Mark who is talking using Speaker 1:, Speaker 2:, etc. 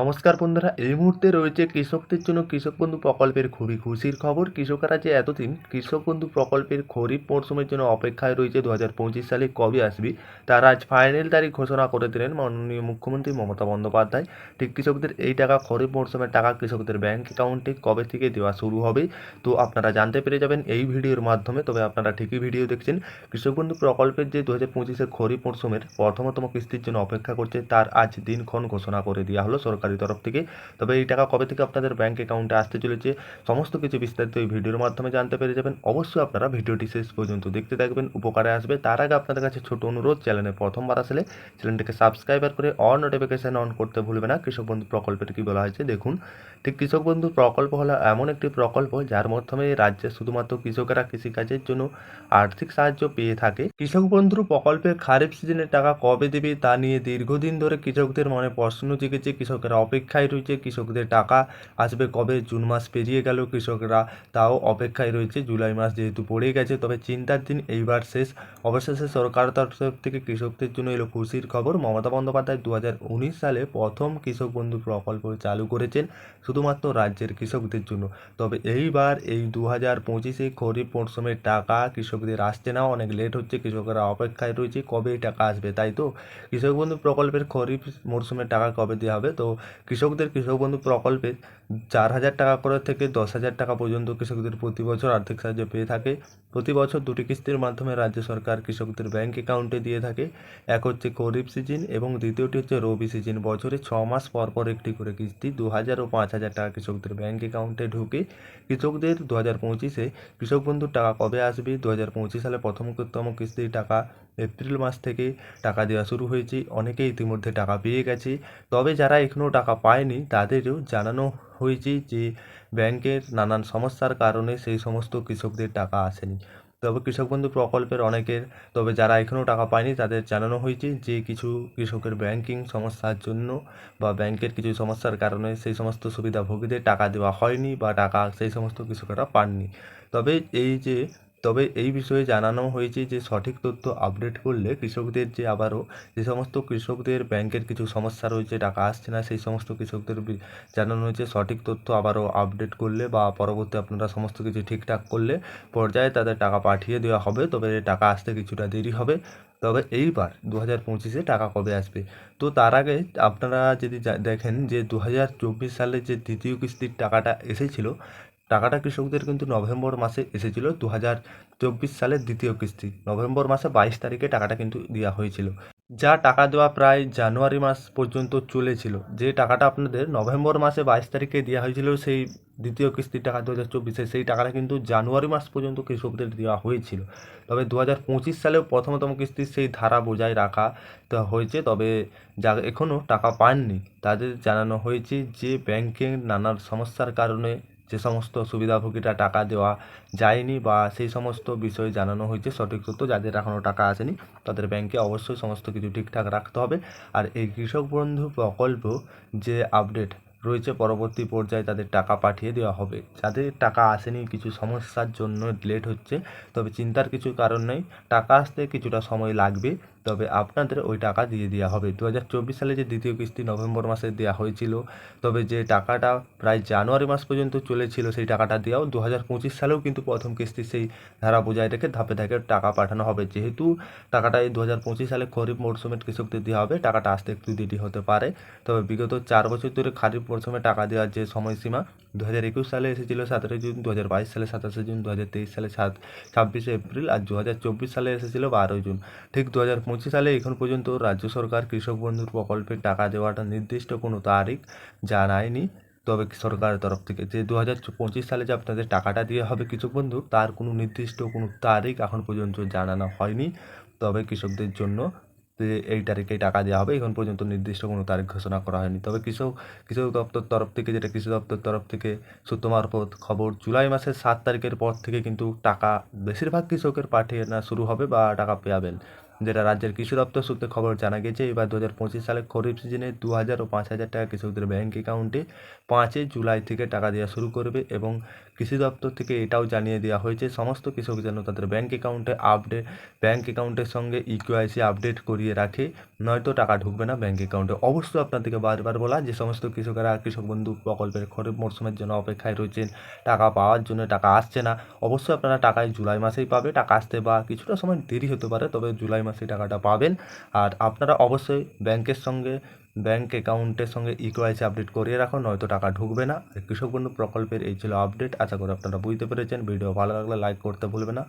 Speaker 1: নমস্কার বন্ধুরা, এই মুহূর্তে রয়েছে কৃষকদের জন্য কৃষক বন্ধু প্রকল্পের খুবই খুশির খবর। কৃষকরা যে এতদিন কৃষক বন্ধু প্রকল্পের খরিফ মরশুমের জন্য অপেক্ষায় রয়েছে 2025 সালে কবে আসবে, তার আজ ফাইনাল তারিখ ঘোষণা করে দিলেন মাননীয় মুখ্যমন্ত্রী মমতা বন্দ্যোপাধ্যায়। ঠিক কৃষকদের এই টাকা, খরিফ মরশুমের টাকা কৃষকদের ব্যাংক অ্যাকাউন্টে কবে থেকে দেওয়া শুরু হবে, তো আপনারা জানতে পেরে যাবেন এই ভিডিওর মাধ্যমে। তবে আপনারা ঠিকই ভিডিও দেখছেন। কৃষক বন্ধু প্রকল্পের যে 2025-এর খরিফ মরশুমের প্রথমতম কিস্তির জন্য অপেক্ষা করছে, তার আজ দিনক্ষণ ঘোষণা করে দেওয়া হলো সরকারি তরফ থেকে। তবে এই টাকা কবে থেকে আপনাদের ব্যাংক অ্যাকাউন্টে আসতে চলেছে, সমস্ত কিছু বিস্তারিত এই ভিডিওর মাধ্যমে জানতে পেরে যাবেন। অবশ্যই আপনারা ভিডিওটি শেষ পর্যন্ত দেখতে থাকবেন, উপকারে আসবে। তার আগে আপনাদের কাছে ছোট অনুরোধ, চ্যানেলে প্রথমবার আসলে চ্যানেলটিকে সাবস্ক্রাইবার করে অল নোটিফিকেশন অন করতে ভুলবে না। কৃষক বন্ধু প্রকল্পের কী বলা হয়েছে দেখুন। ঠিক কৃষক বন্ধু প্রকল্প হলো এমন একটি প্রকল্প যার মাধ্যমে রাজ্যে শুধুমাত্র কৃষকেরা কৃষিকাজের জন্য আর্থিক সাহায্য পেয়ে থাকে। কৃষক বন্ধু প্রকল্পের খারিফ সিজনের টাকা কবে দেবে তা নিয়ে দীর্ঘদিন ধরে কৃষকদের মনে প্রশ্ন জেগেছে। কৃষকেরা অপেক্ষায় রয়েছে কৃষকদের টাকা আসবে কবে। জুন মাস পেরিয়ে গেল, কৃষকরা তাও অপেক্ষায় রয়েছে। জুলাই মাস যেহেতু পড়ে গেছে, তবে চিন্তার দিন এইবার শেষ। অবশেষে সরকার তরফ থেকে কৃষকদের জন্য এলো খুশির খবর। মমতা বন্দ্যোপাধ্যায় 2019 সালে প্রথম কৃষক বন্ধু প্রকল্প চালু করেছেন শুধুমাত্র রাজ্যের কৃষকদের জন্য। তবে এইবার এই 2025-এ খরিফ মরশুমের টাকা কৃষকদের আসছে না, অনেক লেট হচ্ছে। কৃষকরা অপেক্ষায় রয়েছে কবে এই টাকা আসবে, তাই তো। কৃষক বন্ধু প্রকল্পের খরিফ মরশুমের টাকা কবে দেওয়া হবে, তো কৃষকদের কৃষক বন্ধু প্রকল্পে 4,000 টাকা করে থেকে 10,000 টাকা পর্যন্ত কৃষকদের প্রতি বছর আর্থিক সাহায্য পেয়ে থাকে। প্রতি বছর দুটি কিস্তির মাধ্যমে রাজ্য সরকার কৃষকদের ব্যাংক অ্যাকাউন্টে দিয়ে থাকে। এক হচ্ছে খরিফ সিজন এবং দ্বিতীয়টি হচ্ছে রবি সিজন। বছরে 6 মাস পর পর একটি করে কিস্তি 2,000 ও 5,000 টাকা কৃষকদের ব্যাংক অ্যাকাউন্টে ঢুকে। কৃষকদের 2025-এ কৃষক বন্ধুর টাকা কবে আসবে, 2025 সালে প্রথমতম কিস্তির টাকা এপ্রিল মাস থেকে টাকা দেওয়া শুরু হয়েছে। অনেকেই ইতিমধ্যে টাকা পেয়ে গেছে। তবে যারা এখনও টাকা পায়নি তাদেরও জানানো হয়েছে যে ব্যাংকের নানান সমস্যার কারণে সেই সমস্ত কৃষকদের টাকা আসেনি। তবে কৃষক বন্ধু প্রকল্পের অনেকের, তবে যারা এখনও টাকা পায়নি তাদের জানানো হয়েছে যে কিছু কৃষকের ব্যাংকিং সমস্যার জন্য বা ব্যাংকের কিছু সমস্যার কারণে সেই সমস্ত সুবিধাভোগীদের টাকা দেওয়া হয়নি বা টাকা সেই সমস্ত কৃষকেরা পাননি। তবে এই যে তবে এই বিষয়ে জানানো হয়েছে যে সঠিক তথ্য আপডেট করলে কৃষকদের যে আবারও যে সমস্ত কৃষকদের ব্যাংকের কিছু সমস্যা রয়েছে, টাকা আসছে না, সেই সমস্ত কৃষকদের জানানো হয়েছে সঠিক তথ্য আবারও আপডেট করলে বা পরবর্তী আপনারা সমস্ত কিছু ঠিকঠাক করলে পর্যায়ে তাদের টাকা পাঠিয়ে দেওয়া হবে। তবে টাকা আসতে কিছুটা দেরি হবে। তবে এইবার 2025-এ টাকা কবে আসবে, তো তার আগে আপনারা যদি দেখেন যে 2024 সালে যে দ্বিতীয় কিস্তির টাকাটা এসেছিল, টাকাটা কৃষকদের কিন্তু নভেম্বর মাসে এসেছিল। 2024 সালের দ্বিতীয় কিস্তি নভেম্বর মাসে 22 তারিখে টাকাটা কিন্তু দেওয়া হয়েছিল। যা টাকা দেওয়া প্রায় জানুয়ারি মাস পর্যন্ত চলেছিল। যে টাকাটা আপনাদের নভেম্বর মাসে 22 তারিখে দেওয়া হয়েছিল, সেই দ্বিতীয় কিস্তির টাকা 2024-এ, সেই টাকাটা কিন্তু জানুয়ারি মাস পর্যন্ত কৃষকদের দেওয়া হয়েছিল। তবে 2025 সালেও প্রথমতম কিস্তির সেই ধারা বজায় রাখা তো হয়েছে। তবে যারা এখনও টাকা পাননি তাদের জানানো হয়েছে যে ব্যাংকের নানান সমস্যার কারণে যে সমস্ত সুবিধাভোগীরা টাকা দেওয়া যায়নি বা সেই সমস্ত বিষয়ে জানানো হয়েছে সঠিক তথ্য। যাদের এখনও টাকা আসেনি তাদের ব্যাংকে অবশ্যই সমস্ত কিছু ঠিকঠাক রাখতে হবে। আর এই কৃষক বন্ধু প্রকল্প যে আপডেট রয়েছে, পরবর্তী পর্যায়ে তাদের টাকা পাঠিয়ে দেওয়া হবে। যাদের টাকা আসেনি কিছু সমস্যার জন্য লেট হচ্ছে, তবে চিন্তার কিছু কারণ নেই, টাকা আসতে কিছুটা সময় লাগবে। তবে আপনাদের ওই টাকা দিয়ে দেওয়া হবে। 2024 সালে যে দ্বিতীয় কিস্তি নভেম্বর মাসে দেওয়া হয়েছিল, তবে যে টাকাটা প্রায় জানুয়ারি মাস পর্যন্ত চলেছিল সেই টাকাটা দেওয়াও 2025 সালেও কিন্তু প্রথম কিস্তি সেই ধারা বজায় রেখে ধাপে ধাপে টাকা পাঠানো হবে। যেহেতু টাকাটা এই 2025 সালে খরিফ মরশুমে কৃষকদের দেওয়া হবে, টাকাটা আসতে একটু দেরি হতে পারে। তবে বিগত 4 বছর ধরে খারিফ মরশুমে টাকা দেওয়ার যে সময়সীমা 2021 সালে এসেছিল 17 জুন, 2022 সালে 27 জুন, 2023 সালে 26 এপ্রিল আর 2024 সালে এসেছিল 12 জুন। ঠিক 2025 সালে এখন পর্যন্ত রাজ্য সরকার কৃষক বন্ধুর প্রকল্পের টাকা দেওয়াটা নির্দিষ্ট কোনো তারিখ জানায়নি। তবে সরকারের তরফ থেকে যে 2025 সালে যে আপনাদের টাকাটা দেওয়া হবে কৃষক বন্ধু, তার কোনো নির্দিষ্ট কোনো তারিখ এখন পর্যন্ত জানানো হয়নি। তবে কৃষকদের জন্য যে এই তারিখে টাকা দেওয়া হবে এখন পর্যন্ত নির্দিষ্ট কোনো তারিখ ঘোষণা করা হয়নি। তবে কৃষক দপ্তর তরফ থেকে, যেটা কৃষি দপ্তর তরফ থেকে সূত্র মারফত খবর, জুলাই মাসের 7 তারিখের পর থেকে কিন্তু টাকা বেশিরভাগ কৃষকের পাঠিয়ে না শুরু হবে বা টাকা পাবেন। যেটা রাজ্যের কৃষি দপ্তর সূত্রে খবর জানা গেছে। এবার 2025 সালে খরিফ সিজনে 2,000 ও 5,000 টাকা কৃষকদের ব্যাংক অ্যাকাউন্টে 5 জুলাই থেকে টাকা দেওয়া শুরু করবে এবং কৃষি দপ্তর থেকে এটাও জানিয়ে দেওয়া হয়েছে সমস্ত কৃষক যেন তাদের ব্যাংক অ্যাকাউন্টের সঙ্গে ইকেওয়াইসি আপডেট করিয়ে রাখে, নয়তো টাকা ঢুকবে না ব্যাংক অ্যাকাউন্টে। অবশ্যই আপনাদেরকে বারবার বলা যে সমস্ত কৃষকেরা কৃষক বন্ধু প্রকল্পের খরিফ মরশুমের জন্য অপেক্ষায় রয়েছেন, টাকা পাওয়ার জন্য, টাকা আসছে না, অবশ্যই আপনারা টাকা জুলাই মাসেই পাবে। টাকা আসতে বা কিছুটা সময় দেরি হতে পারে, তবে জুলাই মাসেই টাকাটা পাবেন। আর আপনারা অবশ্যই ব্যাংক অ্যাকাউন্টের সঙ্গে ইকেওয়াইসি আপডেট করিয়ে রাখুন, নয়তো টাকা ঢুকবে না। কৃষক বন্ধু প্রকল্পের এই ছিল আপডেট। আশা করি আপনারা বুঝতে পেরেছেন। ভিডিও ভালো লাগলে লাইক করতে ভুলবে না।